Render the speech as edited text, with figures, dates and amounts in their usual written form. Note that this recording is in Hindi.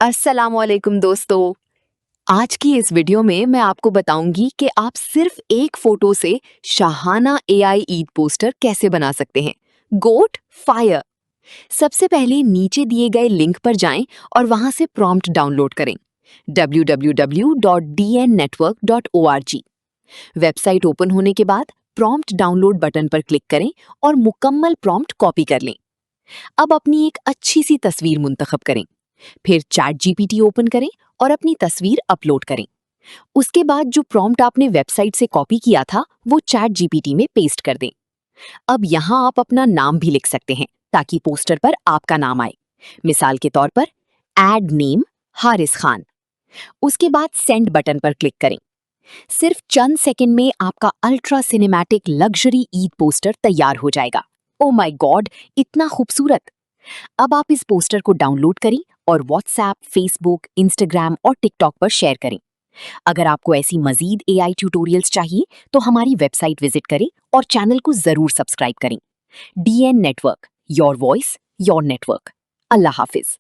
अस्सलाम वालेकुम दोस्तों। आज की इस वीडियो में मैं आपको बताऊंगी कि आप सिर्फ एक फोटो से शाहाना एआई ईद पोस्टर कैसे बना सकते हैं। गोट फायर। सबसे पहले नीचे दिए गए लिंक पर जाएं और वहां से प्रॉम्प्ट डाउनलोड करें। www.dnnetwork.org। वेबसाइट ओपन होने के बाद प्रॉम्प्ट डाउनलोड बटन पर क्लिक करें और मुकम्मल प्रॉम्प्ट कॉपी कर लें। अब अपनी एक अच्छी सी तस्वीर मुंतखब करें। फिर चैट जीपीटी ओपन करें और अपनी तस्वीर अपलोड करें। उसके बाद जो प्रॉम्प्ट आपने वेबसाइट से कॉपी किया था वो चैट जीपीटी में पेस्ट कर दें। अब यहाँ आप अपना नाम भी लिख सकते हैं ताकि पोस्टर पर आपका नाम आए। मिसाल के तौर पर एड नेम हारिस खान। उसके बाद सेंड बटन पर क्लिक करें। सिर्फ चंद सेकंड में आपका ultra cinematic luxury Eid poster तैयार हो जाएगा। ओ माय गॉड, इतना खूबसूरत! अब आप इस पोस्टर को डाउनलोड करें और व्हाट्सएप, फेसबुक, इंस्टाग्राम और टिकटॉक पर शेयर करें। अगर आपको ऐसी मजीद एआई ट्यूटोरियल्स चाहिए तो हमारी वेबसाइट विजिट करें और चैनल को जरूर सब्सक्राइब करें। DN network, your voice your network. अल्लाह हाफिज।